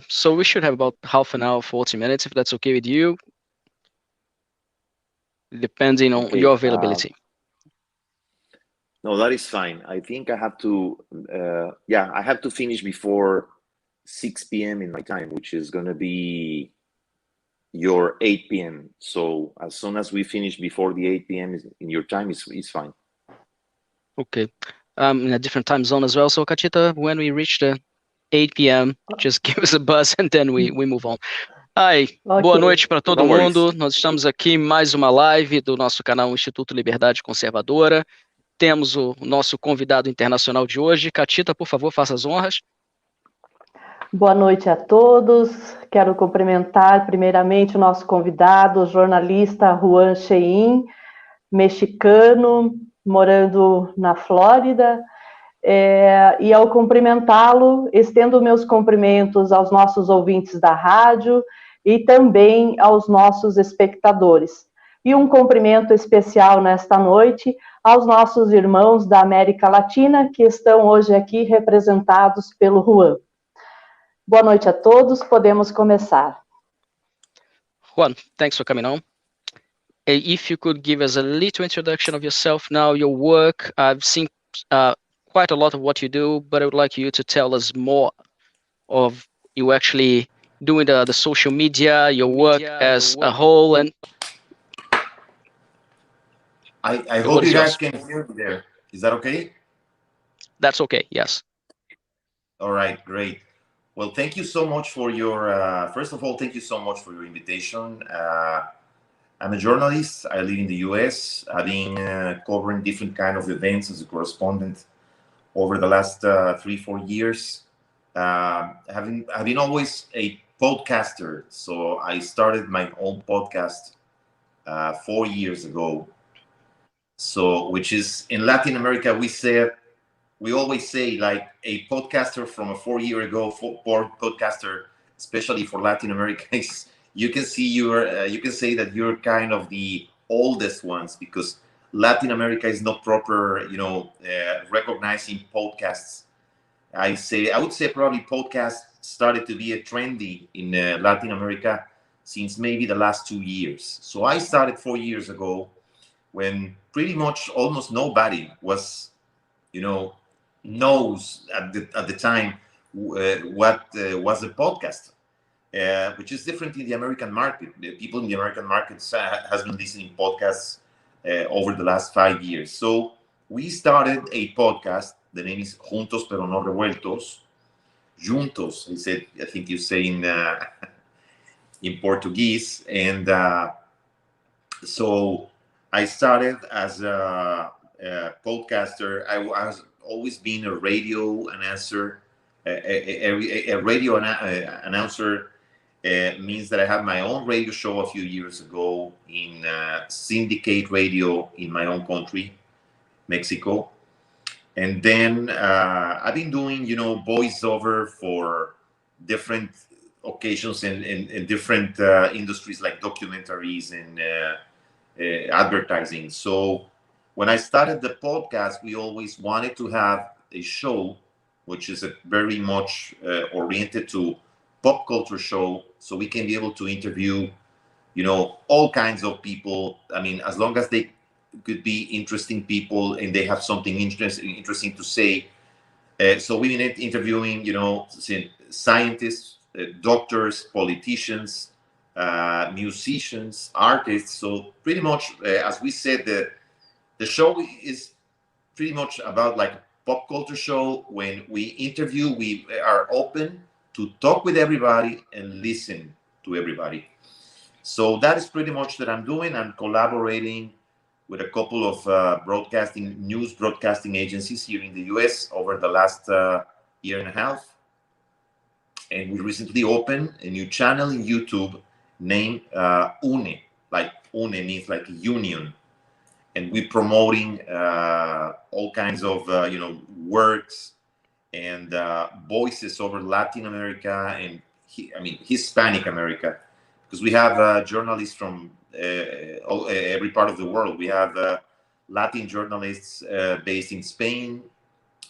So we should have about half an hour, 40 minutes, if that's okay with you, depending on your Okay. availability. No, that is fine. I think I have to, yeah, I have to finish before 6 p.m. in my time, which is going to be your 8 p.m. So as soon as we finish before the 8 p.m. in your time, is fine. Okay. In a different time zone as well. So, Kachita, when we reach the 8 p.m., just give us a buzz and then we move on. Ai, boa Ok. noite para todo No worries. mundo. Nós estamos aqui em mais uma live do nosso canal Instituto Liberdade Conservadora. Temos o nosso convidado internacional de hoje. Catita, por favor, faça as honras. Boa noite a todos. Quero cumprimentar primeiramente o nosso convidado, o jornalista Juan Shehin, mexicano, morando na Flórida. E ao cumprimentá-lo, estendo meus cumprimentos aos nossos ouvintes da rádio e também aos nossos espectadores. E um cumprimento especial nesta noite aos nossos irmãos da América Latina, que estão hoje aqui representados pelo Juan. Boa noite a todos, podemos começar. Juan, thanks for coming on. If you could give us a little introduction of yourself now, your work. I've seen quite a lot of what you do, but I would like you to tell us more of you actually doing the social media, your work as a whole, and I hope you guys can hear me there. Is that okay? That's okay, yes. All right, great. Well, thank you so much for your, first of all, thank you so much for your invitation. I'm a journalist. I live in the US. I've been covering different kind of events as a correspondent over the last 3-4 years. I've been always a podcaster. So I started my own podcast 4 years ago. So, which is in Latin America, we always say like a podcaster from a 4 year ago, podcaster, especially for Latin America, is you can say that you're kind of the oldest ones because Latin America is not proper, recognizing podcasts. I would say probably podcasts started to be a trendy in Latin America since maybe the last 2 years. So I started 4 years ago when pretty much almost nobody was, knows at the time what was a podcast, which is different in the American market. The people in the American markets has been listening podcasts over the last 5 years. So we started a podcast. The name is Juntos pero no revueltos. Juntos, I think you say in Portuguese. And so I started as a podcaster. I was always been a radio announcer. A radio announcer means that I had my own radio show a few years ago in syndicate radio in my own country, Mexico. And then I've been doing, voiceover for different occasions in different industries like documentaries and advertising. So when I started the podcast, we always wanted to have a show which is very much oriented to pop culture show, so we can be able to interview, all kinds of people. I mean, as long as they could be interesting people and they have something interesting to say. So we've been interviewing, scientists, doctors, politicians, musicians, artists. So pretty much, as we said, the show is pretty much about like a pop culture show. When we interview, we are open to talk with everybody and listen to everybody. So that is pretty much that I'm doing. I'm collaborating with a couple of news broadcasting agencies here in the US over the last year and a half. And we recently opened a new channel in YouTube named UNE. Like UNE means like a union. And we're promoting all kinds of, works and voices over Latin America and Hispanic America, because we have journalists from every part of the world. We have Latin journalists based in Spain,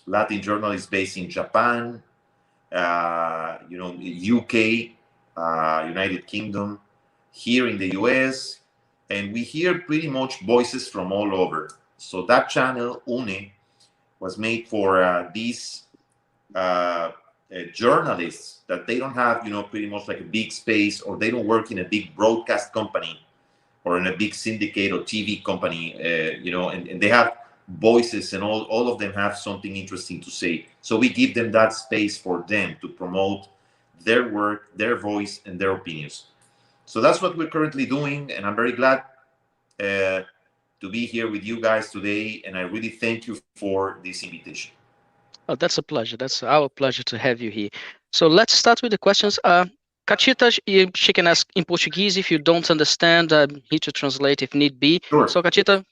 Latin journalists based in Japan, you know, UK, United Kingdom, here in the US, and we hear pretty much voices from all over. So that channel, UNE, was made for these journalists that they don't have, you know, pretty much like a big space, or they don't work in a big broadcast company or in a big syndicate or TV company, you know, and they have voices, and all of them have something interesting to say. So we give them that space for them to promote their work, their voice, and their opinions. So that's what we're currently doing, and I'm very glad to be here with you guys today, and I really thank you for this invitation. Oh, that's a pleasure. That's our pleasure to have you here. So let's start with the questions. Catita, she can ask in Portuguese. If you don't understand, I'm here to translate if need be. Sure. So, Catita,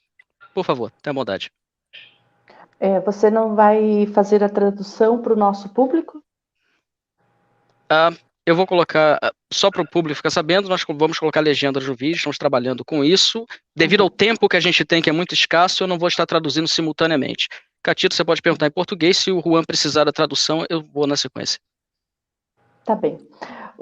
por favor, tenha bondade. Você não vai fazer a tradução para o nosso público? Eu vou colocar, só para o público ficar sabendo, nós vamos colocar legendas no vídeo, estamos trabalhando com isso. Devido ao tempo que a gente tem, que é muito escasso, eu não vou estar traduzindo simultaneamente. Catita, você pode perguntar em português, se o Juan precisar da tradução, eu vou na sequência. Tá bem.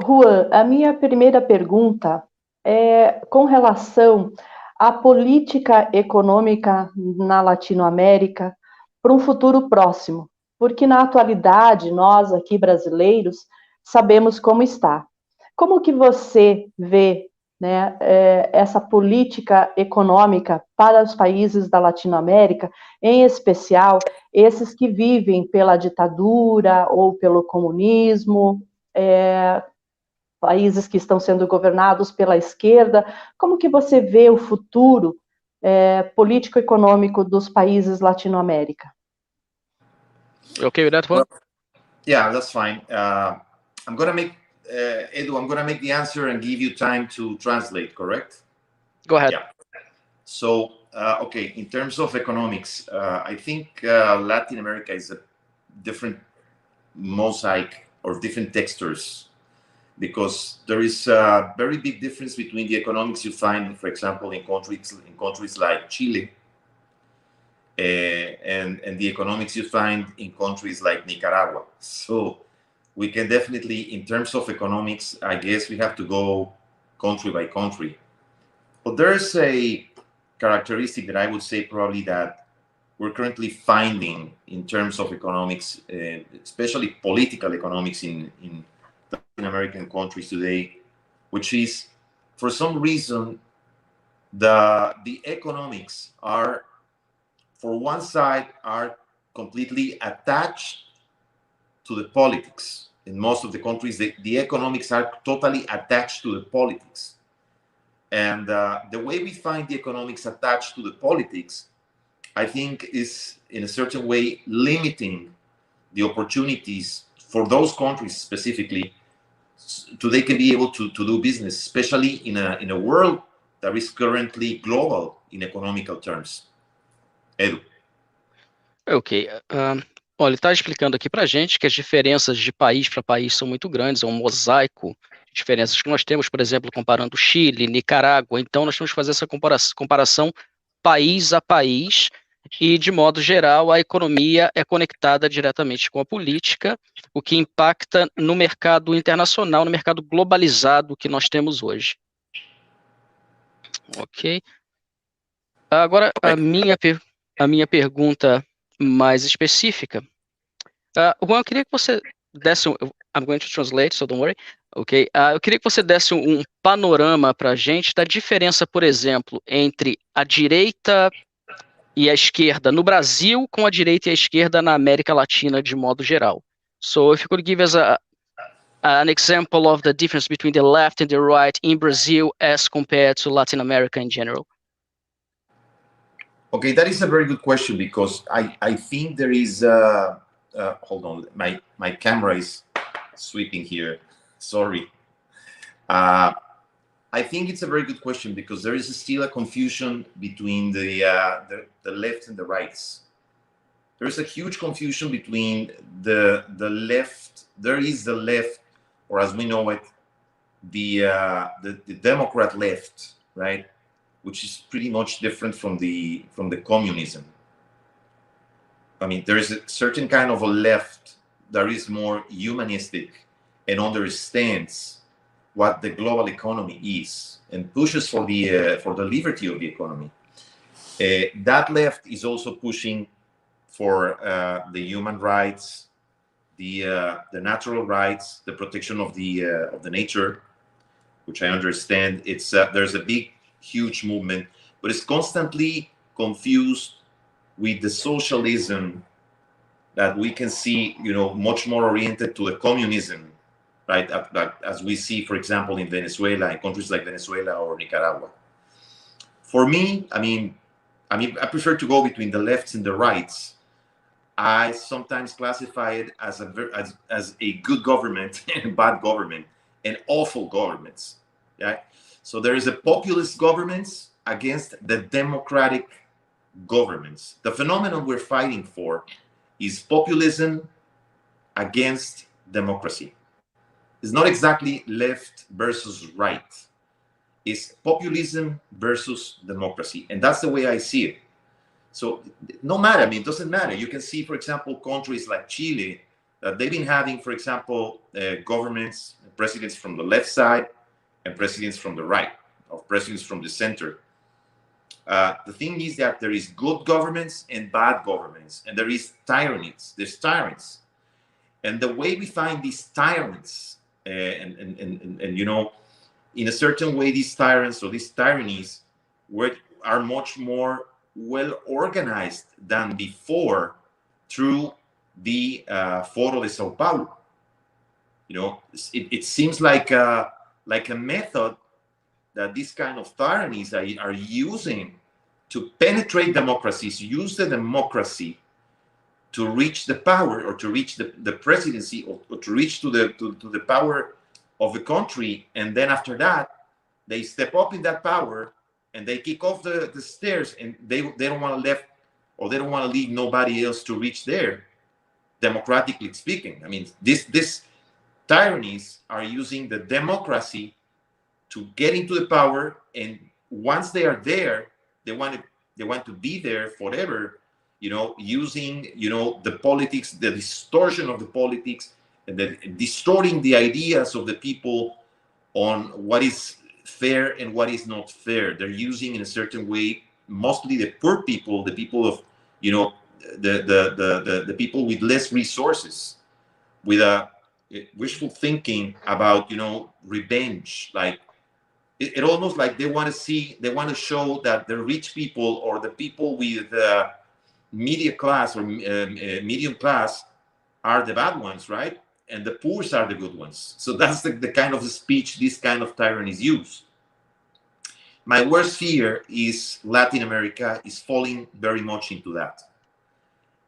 Juan, a minha primeira pergunta é com relação à política econômica na Latinoamérica para um futuro próximo, porque na atualidade, nós aqui brasileiros, sabemos como está. Como que você vê, né, essa política econômica para os países da Latinoamérica, em especial esses que vivem pela ditadura ou pelo comunismo, países que estão sendo governados pela esquerda? Como que você vê o futuro político-econômico dos países latino-américa? You okay with that one? Well, yeah, that's fine. I'm gonna make Edu, I'm gonna make the answer and give you time to translate, correct? Go ahead. Yeah. So, okay, in terms of economics, I think Latin America is a different mosaic or different textures, because there is a very big difference between the economics you find, for example, in countries like Chile, and the economics you find in countries like Nicaragua. So we can definitely, in terms of economics, I guess we have to go country by country. But there's a characteristic that I would say probably that we're currently finding in terms of economics, especially political economics in Latin American countries today, which is, for some reason, the economics are, for one side, are completely attached to the politics. In most of the countries, the economics are totally attached to the politics. And the way we find the economics attached to the politics, I think, is in a certain way limiting the opportunities for those countries specifically, so they can be able to do business, especially in a world that is currently global in economical terms. Edu. Ok. Olha, ele está explicando aqui para a gente que as diferenças de país para país são muito grandes, é um mosaico de diferenças que nós temos, por exemplo, comparando Chile, Nicarágua. Então, nós temos que fazer essa comparação país a país, e, de modo geral, a economia é conectada diretamente com a política, o que impacta no mercado internacional, no mercado globalizado que nós temos hoje. Ok. Agora, a minha pergunta mais específica. Juan, eu queria que você desse I'm going to translate, so don't worry. Ok. Eu queria que você desse um panorama para a gente da diferença, por exemplo, entre a direita e a esquerda no Brasil com a direita e a esquerda na América Latina de modo geral. So if you could give us an example of the difference between the left and the right in Brazil as compared to Latin America in general. Okay, that is a very good question, because I think there is hold on, my camera is sweeping here, sorry. I think it's a very good question, because there is still a confusion between the left and the rights. There is a huge confusion between the left. There is the left, or as we know it, the Democrat left, right? Which is pretty much different from the communism. I mean, there is a certain kind of a left that is more humanistic and understands what the global economy is and pushes for the liberty of the economy. That left is also pushing for the human rights, the natural rights, the protection of the nature, which I understand it's there's a big, huge movement, but it's constantly confused with the socialism that we can see, much more oriented to the communism, right? As we see, for example, in Venezuela, in countries like Venezuela or Nicaragua. For me, I prefer to go between the lefts and the rights. I sometimes classify it as a good government and a bad government and awful governments. Yeah. So there is a populist governments against the democratic governments. The phenomenon we're fighting for is populism against democracy. It's not exactly left versus right. It's populism versus democracy. And that's the way I see it. So no matter, it doesn't matter. You can see, for example, countries like Chile, that they've been having, for example, governments, presidents from the left side and presidents from the right, or presidents from the center. The thing is that there is good governments and bad governments, and there is tyrannies. There's tyrants. And the way we find these tyrants, and in a certain way, these tyrants or these tyrannies are much more well organized than before through the Foro de Sao Paulo. It seems like a method that these kind of tyrannies are using to penetrate democracies, use the democracy to reach the power, or to reach the presidency, or to reach to the power of the country. And then after that, they step up in that power and they kick off the stairs, and they don't want to they don't want to leave nobody else to reach there, democratically speaking. These tyrannies are using the democracy to get into the power, and once they are there, they want to be there forever, using the politics, the distortion of the politics, and distorting the ideas of the people on what is fair and what is not fair. They're using in a certain way mostly the poor people, the people of the people with less resources, with a wishful thinking about revenge. Like it almost like they want to show that the rich people, or the people with media class or medium class, are the bad ones, right? And the poor are the good ones. So that's the kind of speech this kind of tyrannies use. My worst fear is Latin America is falling very much into that.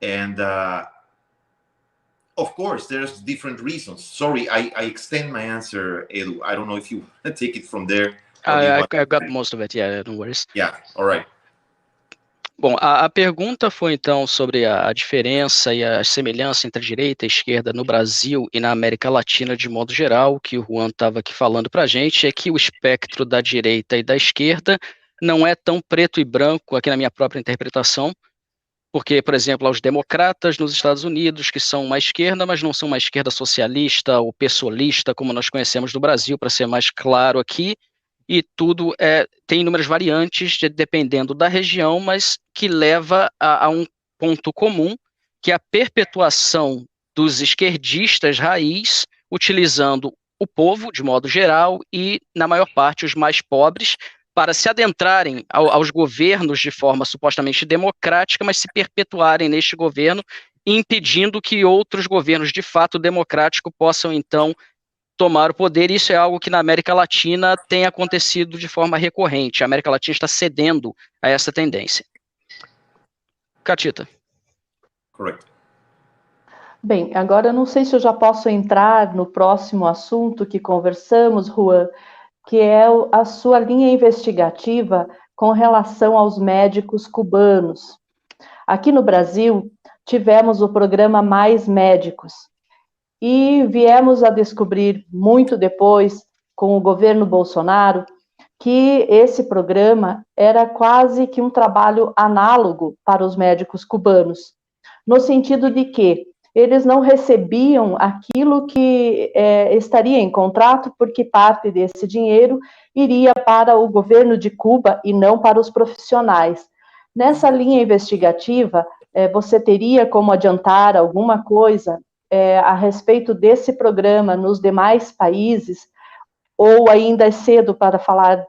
And of course, there's different reasons. Sorry, I extend my answer, Edu. I don't know if you take it from there. I got most of it, yeah, no worries. Yeah, all right. Bom, a pergunta foi então sobre a diferença e a semelhança entre a direita e a esquerda no Brasil e na América Latina de modo geral. O que o Juan estava aqui falando para a gente é que o espectro da direita e da esquerda não é tão preto e branco, aqui na minha própria interpretação, porque, por exemplo, os democratas nos Estados Unidos, que são uma esquerda, mas não são uma esquerda socialista ou pessoalista, como nós conhecemos do Brasil, para ser mais claro aqui, e tudo tem inúmeras variantes, dependendo da região, mas que leva a um ponto comum, que é a perpetuação dos esquerdistas raiz, utilizando o povo, de modo geral, e, na maior parte, os mais pobres, para se adentrarem aos governos de forma supostamente democrática, mas se perpetuarem neste governo, impedindo que outros governos de fato democráticos possam, então, tomar o poder. Isso é algo que na América Latina tem acontecido de forma recorrente. A América Latina está cedendo a essa tendência. Catita. Correto. Bem, agora eu não sei se eu já posso entrar no próximo assunto que conversamos, Juan, que é a sua linha investigativa com relação aos médicos cubanos. Aqui no Brasil, tivemos o programa Mais Médicos, e viemos a descobrir muito depois, com o governo Bolsonaro, que esse programa era quase que um trabalho análogo para os médicos cubanos, no sentido de que eles não recebiam aquilo que estaria em contrato, porque parte desse dinheiro iria para o governo de Cuba e não para os profissionais. Nessa linha investigativa, você teria como adiantar alguma coisa a respeito desse programa nos demais países, ou ainda é cedo para falar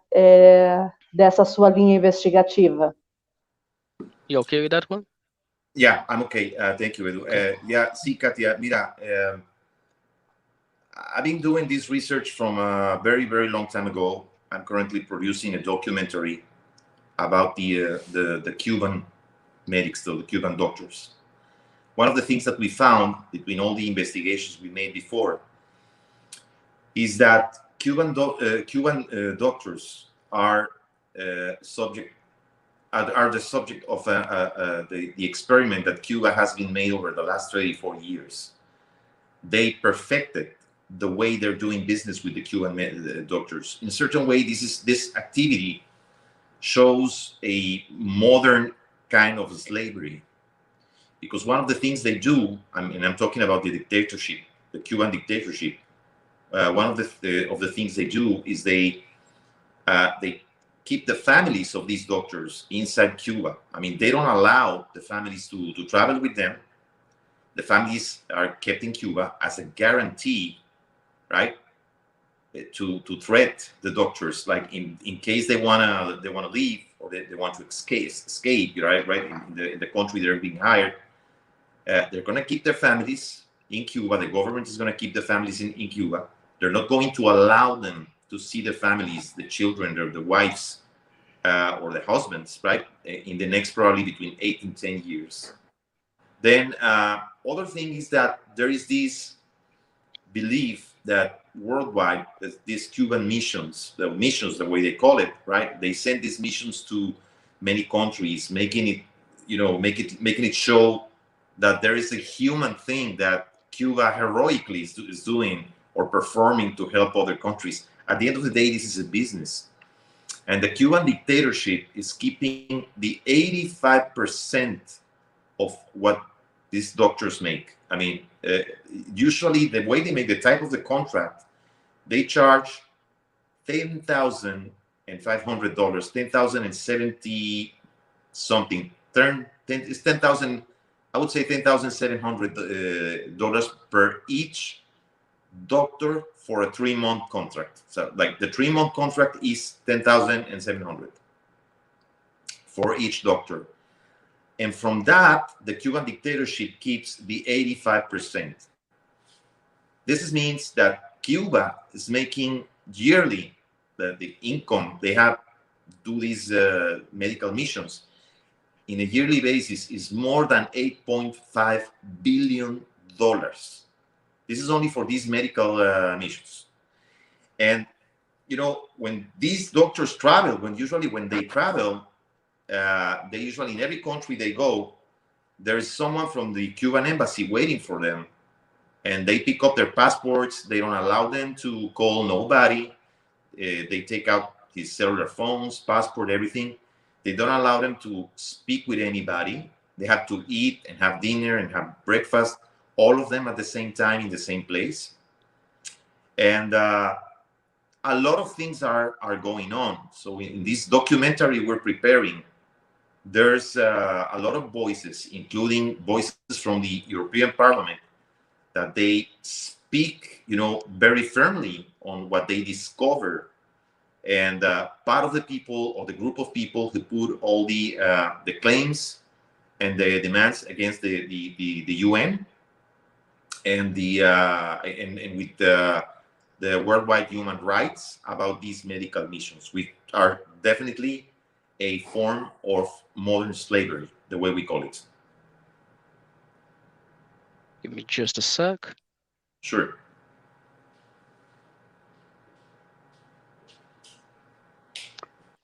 dessa sua linha investigativa? You okay with that one? Yeah, I'm okay. Thank you, Edu. Yeah, sí, Katia, mira, I've been doing this research from a very, very long time ago. I'm currently producing a documentary about the Cuban medics, the Cuban doctors. One of the things that we found between all the investigations we made before is that Cuban doctors are the subject of the experiment that Cuba has been made over the last 34 years. They perfected the way they're doing business with the Cuban doctors. In a certain way, this activity shows a modern kind of slavery, because one of the things they do, and I'm talking about the dictatorship, the Cuban dictatorship. One of the things they do is they keep the families of these doctors inside Cuba. I mean, they don't allow the families to travel with them. The families are kept in Cuba as a guarantee, right, to threat the doctors, like in case they wanna leave, or they want to escape, right, in the country they're being hired. They're gonna keep their families in Cuba. The government is gonna keep the families in Cuba. They're not going to allow them to see their families, the children, or the wives, or the husbands, right, in the next probably between 8 and 10 years. Then other thing is that there is this belief that worldwide, these Cuban missions, the way they call it, right, they send these missions to many countries, making it show that there is a human thing that Cuba heroically is doing or performing to help other countries. At the end of the day, this is a business. And the Cuban dictatorship is keeping the 85% of what these doctors make. I mean, usually the way they make the type of the contract, they charge $10,500, $10,070 something. It's 10,000. I would say $10,700 per each doctor for a 3-month contract. So, like, the 3-month contract is $10,700 for each doctor. And from that, the Cuban dictatorship keeps the 85%. This means that Cuba is making yearly the income they have do these medical missions in a yearly basis is more than $8.5 billion. This is only for these medical missions. And, when these doctors travel, when they travel, they usually, in every country they go, there is someone from the Cuban embassy waiting for them. And they pick up their passports. They don't allow them to call nobody. They take out his cellular phones, passport, everything. They don't allow them to speak with anybody. They have to eat and have dinner and have breakfast, all of them at the same time in the same place. And a lot of things are going on. So in this documentary we're preparing, there's a lot of voices, including voices from the European Parliament, that they speak, very firmly on what they discover. And part of the people, or the group of people who put all the claims and the demands against the UN and with the worldwide human rights about these medical missions, which are definitely a form of modern slavery, the way we call it. Give me just a sec. Sure.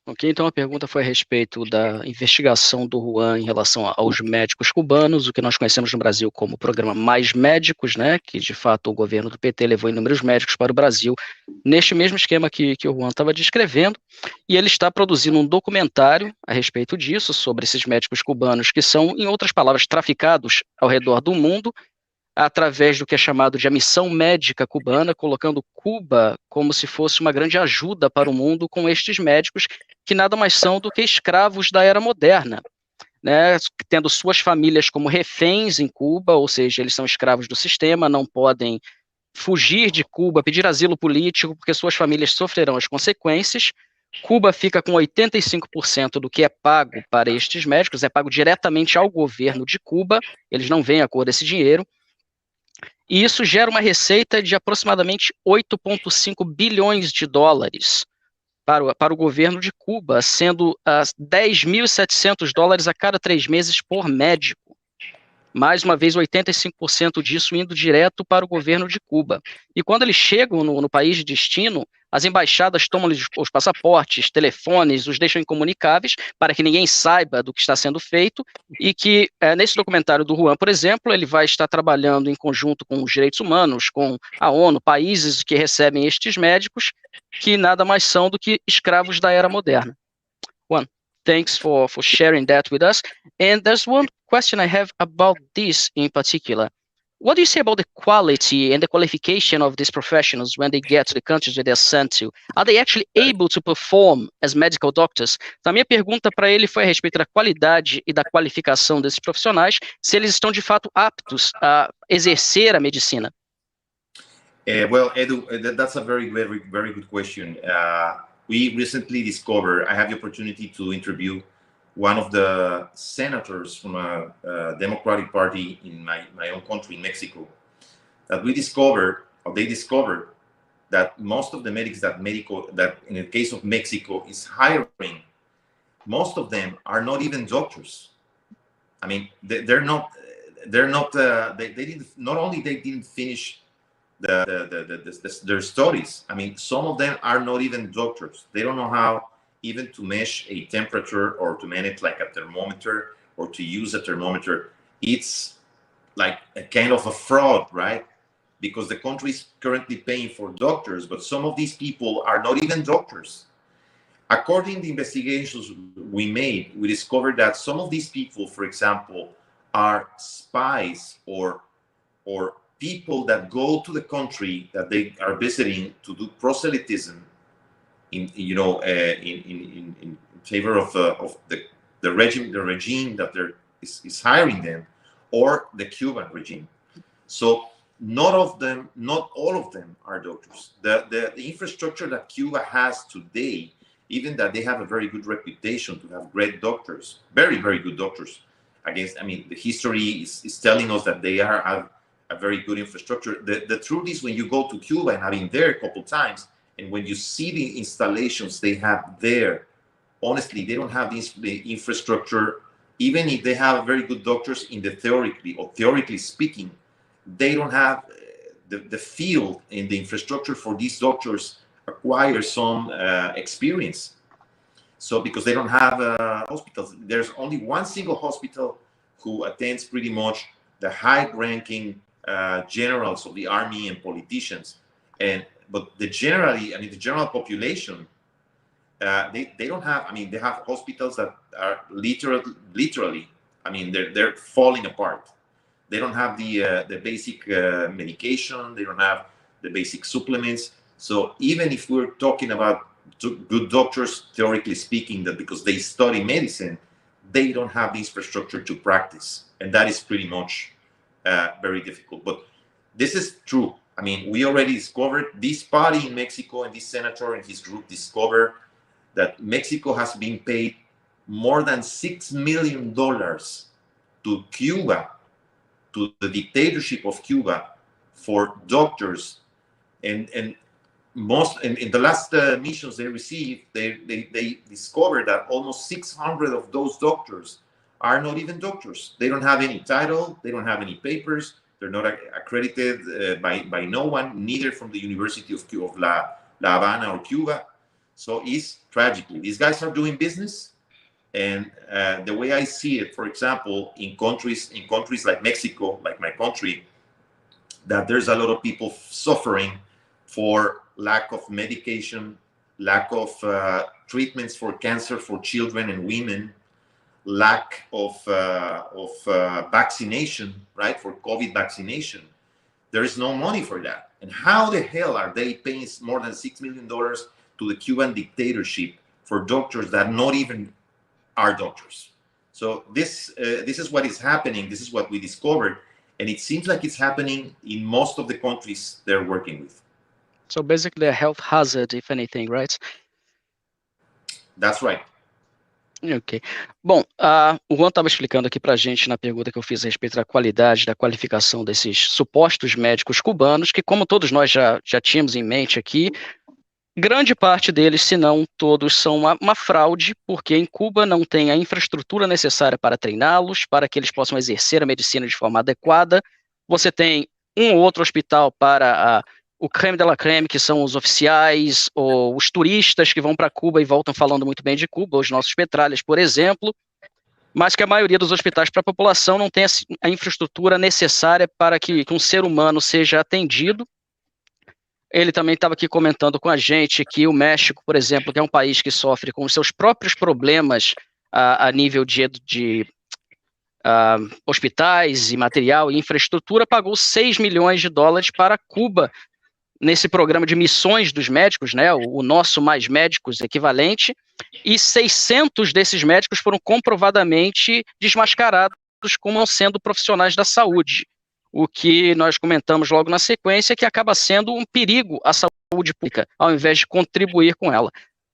Ok, então a pergunta foi a respeito da investigação do Juan em relação aos médicos cubanos, o que nós conhecemos no Brasil como o programa Mais Médicos, né, que de fato o governo do PT levou inúmeros médicos para o Brasil, neste mesmo esquema que o Juan estava descrevendo, e ele está produzindo um documentário a respeito disso, sobre esses médicos cubanos que são, em outras palavras, traficados ao redor do mundo, através do que é chamado de a missão médica cubana, colocando Cuba como se fosse uma grande ajuda para o mundo com estes médicos, que nada mais são do que escravos da era moderna, né, tendo suas famílias como reféns em Cuba, ou seja, eles são escravos do sistema, não podem fugir de Cuba, pedir asilo político, porque suas famílias sofrerão as consequências. Cuba fica com 85% do que é pago para estes médicos, é pago diretamente ao governo de Cuba, eles não veem a cor desse dinheiro, e isso gera uma receita de aproximadamente 8,5 bilhões de dólares para o governo de Cuba, sendo 10.700 dólares a cada 3 meses por médico. Mais uma vez, 85% disso indo direto para o governo de Cuba. E quando eles chegam no país de destino, as embaixadas tomam os passaportes, telefones, os deixam incomunicáveis para que ninguém saiba do que está sendo feito, e que, nesse documentário do Juan, por exemplo, ele vai estar trabalhando em conjunto com os direitos humanos, com a ONU, países que recebem estes médicos, que nada mais são do que escravos da era moderna. Juan, thanks for sharing that with us. And there's one question I have about this in particular. What do you say about the quality and the qualification of these professionals when they get to the countries where they're sent to? Are they actually able to perform as medical doctors? Então, a minha pergunta para ele foi a respeito da qualidade e da qualificação desses profissionais, se eles estão de fato aptos a exercer a medicina. Well, Edu, that's a very good question. We recently discovered, I had the opportunity to interview one of the senators from a Democratic Party in my own country, Mexico, that they discovered that most of the medics that in the case of Mexico is hiring, most of them are not even doctors. I mean, they didn't finish their studies. I mean, some of them are not even doctors. They don't know how even to measure a temperature or to manage like a thermometer or to use a thermometer. It's like a kind of a fraud, right? Because the country is currently paying for doctors, but some of these people are not even doctors. According to the investigations we made, we discovered that some of these people, for example, are spies or people that go to the country that they are visiting to do proselytism in favor of the regime that is hiring them, or the Cuban regime. So not all of them are doctors. The infrastructure that Cuba has today, even that they have a very good reputation to have great doctors, very, very good doctors. The history is telling us that they have a very good infrastructure. The truth is, when you go to Cuba, and I've been there a couple times, and when you see the installations they have there, honestly, they don't have the infrastructure. Even if they have very good doctors theoretically speaking, they don't have the field and the infrastructure for these doctors acquire some experience. So because they don't have hospitals, there's only one single hospital who attends pretty much the high-ranking generals of the army and politicians, but the general population, they don't have. They have hospitals that are literally. They're falling apart. They don't have the basic medication. They don't have the basic supplements. So even if we're talking about good doctors, theoretically speaking, that because they study medicine, they don't have the infrastructure to practice, and that is pretty much very difficult. But this is true. We already discovered, this party in Mexico and this senator and his group discovered that Mexico has been paid more than $6 million to Cuba, to the dictatorship of Cuba, for doctors. And most in the last missions they received, they discovered that almost 600 of those doctors are not even doctors. They don't have any title. They don't have any papers. They're not accredited by no one, neither from the University of La Habana or Cuba. So it's tragically, these guys are doing business. And the way I see it, for example, in countries like Mexico, like my country, that there's a lot of people suffering for lack of medication, lack of treatments for cancer for children and women, lack of vaccination, right, for COVID vaccination, there is no money for that. And how the hell are they paying more than $6 million to the Cuban dictatorship for doctors that not even are doctors? So this is what is happening. This is what we discovered. And it seems like it's happening in most of the countries they're working with. So basically a health hazard, if anything, right? That's right. Ok. Bom, o Juan estava explicando aqui para a gente na pergunta que eu fiz a respeito da qualidade, da qualificação desses supostos médicos cubanos, que como todos nós já tínhamos em mente aqui, grande parte deles, se não todos, são uma fraude, porque em Cuba não tem a infraestrutura necessária para treiná-los, para que eles possam exercer a medicina de forma adequada. Você tem um ou outro hospital para o creme de la creme, que são os oficiais, ou os turistas que vão para Cuba e voltam falando muito bem de Cuba, os nossos petralhas, por exemplo, mas que a maioria dos hospitais para a população não tem a infraestrutura necessária para que um ser humano seja atendido. Ele também estava aqui comentando com a gente que o México, por exemplo, que é um país que sofre com os seus próprios problemas a nível de hospitais e material e infraestrutura, pagou $6 milhões para Cuba nesse programa de missões dos médicos, né, o Nosso Mais Médicos equivalente, e 600 desses médicos foram comprovadamente desmascarados como não sendo profissionais da saúde, o que nós comentamos logo na sequência, que acaba sendo um perigo à saúde pública, ao invés de contribuir com ela.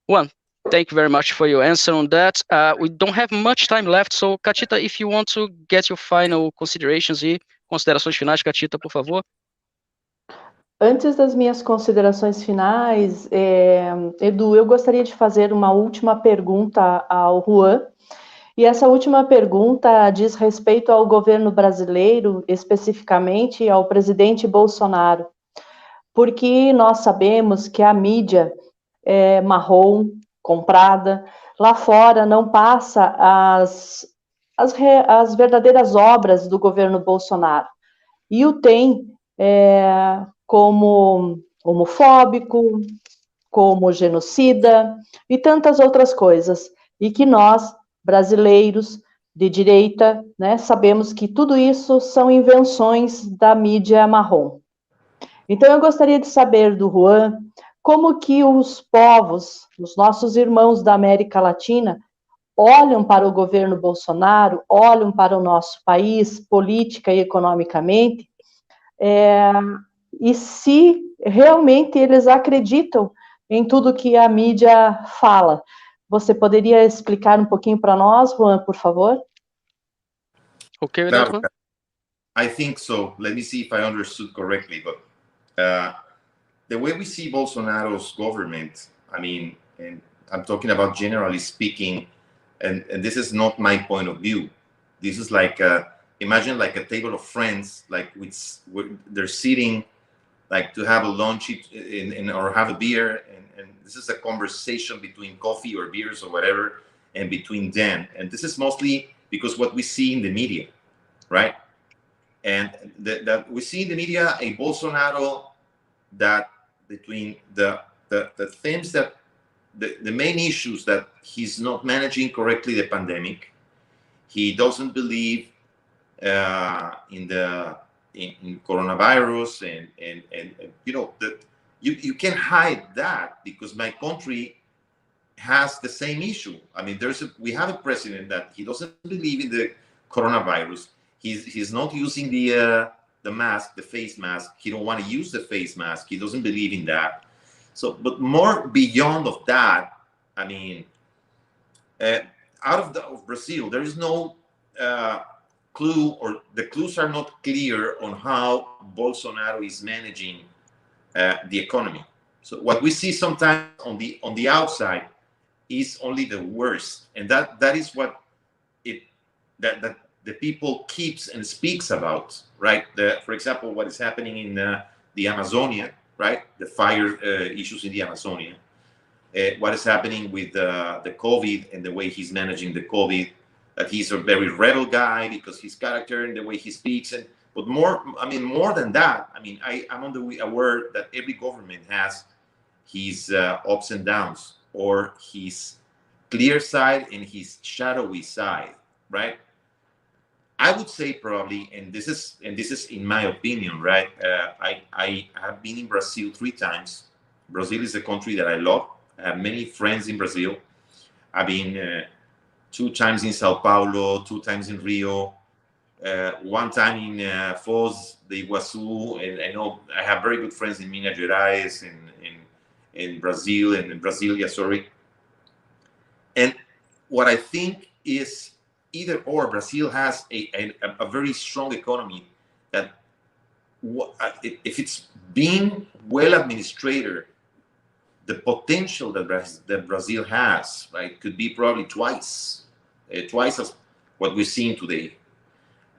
Juan, thank you very much for your answer on that. We don't have much time left, so Catita, if you want to get your final considerations e considerações finais, Catita, por favor. Antes das minhas considerações finais, Edu, eu gostaria de fazer uma última pergunta ao Juan, e essa última pergunta diz respeito ao governo brasileiro, especificamente ao presidente Bolsonaro, porque nós sabemos que a mídia marrom, comprada, lá fora não passa as verdadeiras obras do governo Bolsonaro, e o tem como homofóbico, como genocida e tantas outras coisas, e que nós, brasileiros de direita, né, sabemos que tudo isso são invenções da mídia marrom. Então eu gostaria de saber do Juan como que os povos, os nossos irmãos da América Latina, olham para o governo Bolsonaro, olham para o nosso país, política e economicamente, e se realmente eles acreditam em tudo que a mídia fala. Você poderia explicar um pouquinho para nós, Juan, por favor? Okay with that, Juan? I think so. Let me see if I understood correctly, but the way we see Bolsonaro's government, I mean, and I'm talking about generally speaking, and this is not my point of view. This is like, imagine like a table of friends, like they're sitting like to have a lunch or have a beer, and this is a conversation between coffee or beers or whatever, and between them. And this is mostly because what we see in the media, right? And that we see in the media a Bolsonaro that between the things that the main issues that he's not managing correctly the pandemic, he doesn't believe in coronavirus, and you know that you can hide that because my country has the same issue. I mean, we have a president that he doesn't believe in the coronavirus. He's not using the mask, the face mask. He don't want to use the face mask. He doesn't believe in that. So, but more beyond of that, I mean, out of Brazil, there is no clue, or the clues are not clear on how Bolsonaro is managing the economy. So what we see sometimes on the outside is only the worst, and that is what that the people keeps and speaks about, right? For example, what is happening in the Amazonia, right? The fire issues in the Amazonia. What is happening with the COVID and the way he's managing the COVID, that he's a very rebel guy because his character and the way he speaks. But more than that, I mean, I'm aware that every government has his ups and downs, or his clear side and his shadowy side. right? I would say probably, and this is in my opinion, right? I have been in Brazil 3 times. Brazil is a country that I love. I have many friends in Brazil. I've been 2 times in Sao Paulo, 2 times in Rio, 1 time in Foz de Iguaçu, and I know I have very good friends in Minas Gerais, in Brazil, and in Brasilia, sorry. And what I think is either or, Brazil has a very strong economy that if it's being well administered, the potential that Brazil has, right, could be probably twice as what we're seeing today.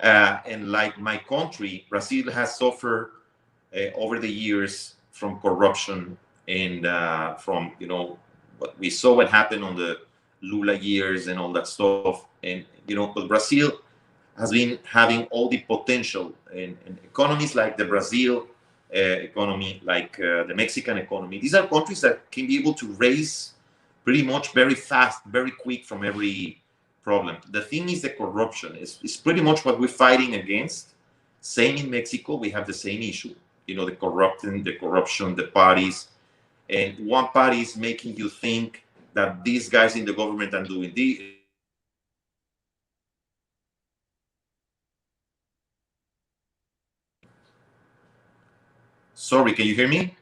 And like my country, Brazil has suffered over the years from corruption and from, you know, what we saw what happened on the Lula years and all that stuff. And, you know, but Brazil has been having all the potential, and economies like the Brazil economy, like the Mexican economy. These are countries that can be able to raise pretty much very fast, very quick from every problem. The thing is the corruption is pretty much what we're fighting against. Same in Mexico, we have the same issue. You know, the corruption, the parties, and one party is making you think that these guys in the government are doing this. Sorry, can you hear me?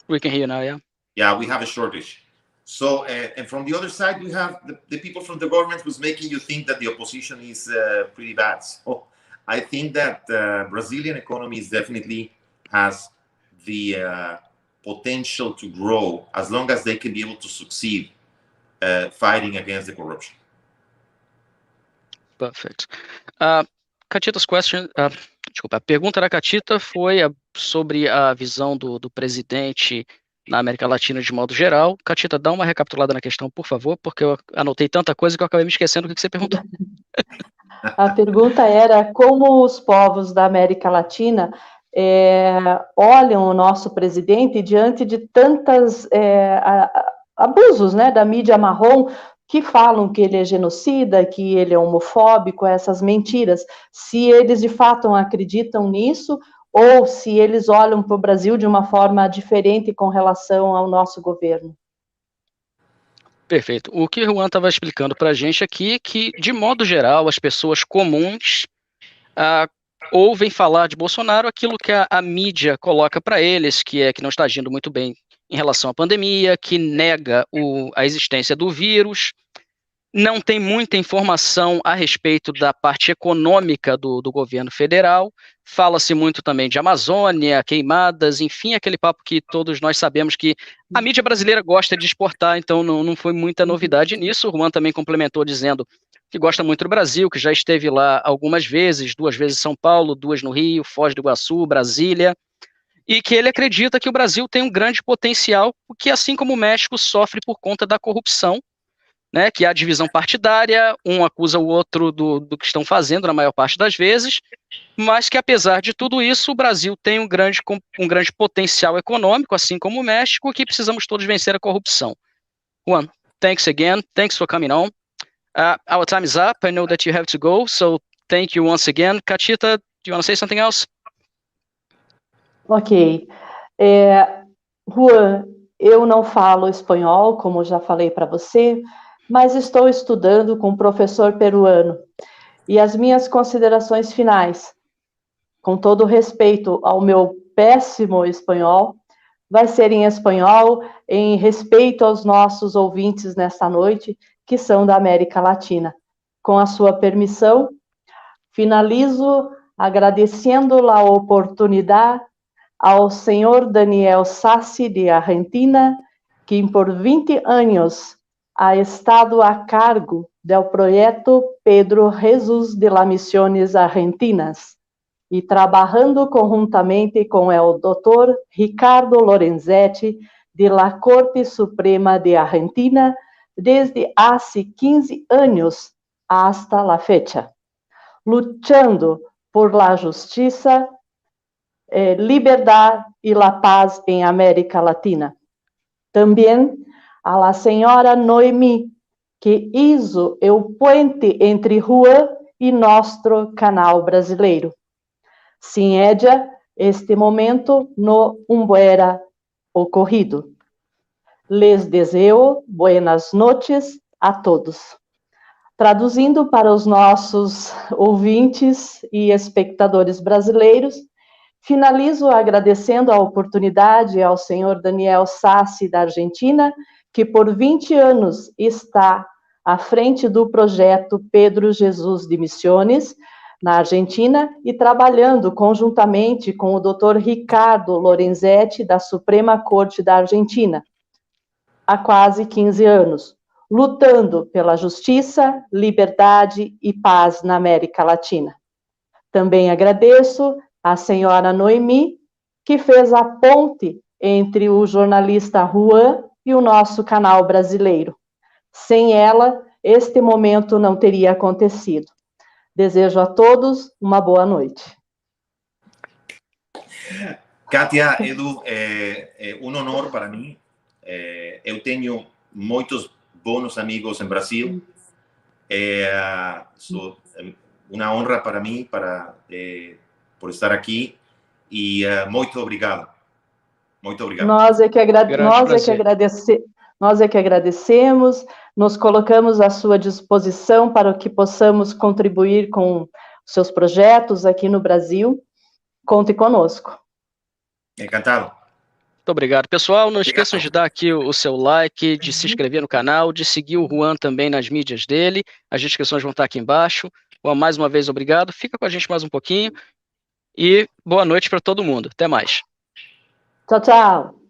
We can hear you now, yeah. Yeah, we have a shortage. So, and from the other side, we have the people from the government who's making you think that the opposition is pretty bad. So I think that Brazilian economy is definitely has the potential to grow as long as they can be able to succeed fighting against the corruption. Perfect. Catita's question, desculpa, a pergunta da Catita foi sobre a visão do presidente na América Latina de modo geral. Catita, dá uma recapitulada na questão, por favor, porque eu anotei tanta coisa que eu acabei me esquecendo do que você perguntou. A pergunta era como os povos da América Latina olham o nosso presidente diante de tantos abusos, né, da mídia marrom, que falam que ele é genocida, que ele é homofóbico, essas mentiras. Se eles de fato acreditam nisso, ou se eles olham para o Brasil de uma forma diferente com relação ao nosso governo. Perfeito. O que o Juan estava explicando para a gente aqui, que, de modo geral, as pessoas comuns ouvem falar de Bolsonaro aquilo que a mídia coloca para eles, que é que não está agindo muito bem em relação à pandemia, que nega a existência do vírus, não tem muita informação a respeito da parte econômica do governo federal, fala-se muito também de Amazônia, queimadas, enfim, aquele papo que todos nós sabemos que a mídia brasileira gosta de exportar, então não foi muita novidade nisso. O Juan também complementou dizendo que gosta muito do Brasil, que já esteve lá algumas vezes, 2 vezes em São Paulo, 2 no Rio, Foz do Iguaçu, Brasília, e que ele acredita que o Brasil tem um grande potencial, que assim como o México sofre por conta da corrupção, né, que há a divisão partidária, um acusa o outro do que estão fazendo na maior parte das vezes, mas que apesar de tudo isso, o Brasil tem um grande potencial econômico, assim como o México, que precisamos todos vencer a corrupção. Juan, thanks again, thanks for coming on. Our time is up, I know that you have to go, so thank you once again. Catita, do you want to say something else? Ok. Juan, eu não falo espanhol, como já falei para você, mas estou estudando com um professor peruano. E as minhas considerações finais, com todo respeito ao meu péssimo espanhol, vai ser em espanhol, em respeito aos nossos ouvintes nesta noite, que são da América Latina. Com a sua permissão, finalizo agradecendo a oportunidade ao senhor Daniel Sassi, de Argentina, que por 20 anos ha estado a cargo do projeto Pedro Jesus de las Misiones Argentinas e trabalhando conjuntamente com o Dr. Ricardo Lorenzetti, de la Corte Suprema de Argentina, desde hace 15 anos hasta la fecha, luchando por la justiça, liberdade e la paz em América Latina. Também a la senhora Noemi, que hizo o puente entre Juan e nosso canal brasileiro. Sem ella, este momento não hubiera ocorrido. Les deseo buenas noches a todos. Traduzindo para os nossos ouvintes e espectadores brasileiros, finalizo agradecendo a oportunidade ao senhor Daniel Sassi, da Argentina, que por 20 anos está à frente do projeto Pedro Jesus de Missões, na Argentina, e trabalhando conjuntamente com o Dr. Ricardo Lorenzetti, da Suprema Corte da Argentina, há quase 15 anos, lutando pela justiça, liberdade e paz na América Latina. Também agradeço à senhora Noemi, que fez a ponte entre o jornalista Juan e o nosso canal brasileiro. Sem ela, este momento não teria acontecido. Desejo a todos uma boa noite. Kátia, Edu, é um honor para mim. Eu tenho muitos bons amigos em Brasil. Uma honra para mim por estar aqui. E muito obrigado. Muito obrigado. Nós é que agradecemos, nos colocamos à sua disposição para que possamos contribuir com seus projetos aqui no Brasil. Conte conosco. Encantado. Muito obrigado. Pessoal, não esqueçam de dar aqui o seu like, de se inscrever no canal, de seguir o Juan também nas mídias dele. As inscrições vão estar aqui embaixo. Juan, mais uma vez, obrigado. Fica com a gente mais um pouquinho. E boa noite para todo mundo. Até mais. Tchau, tchau.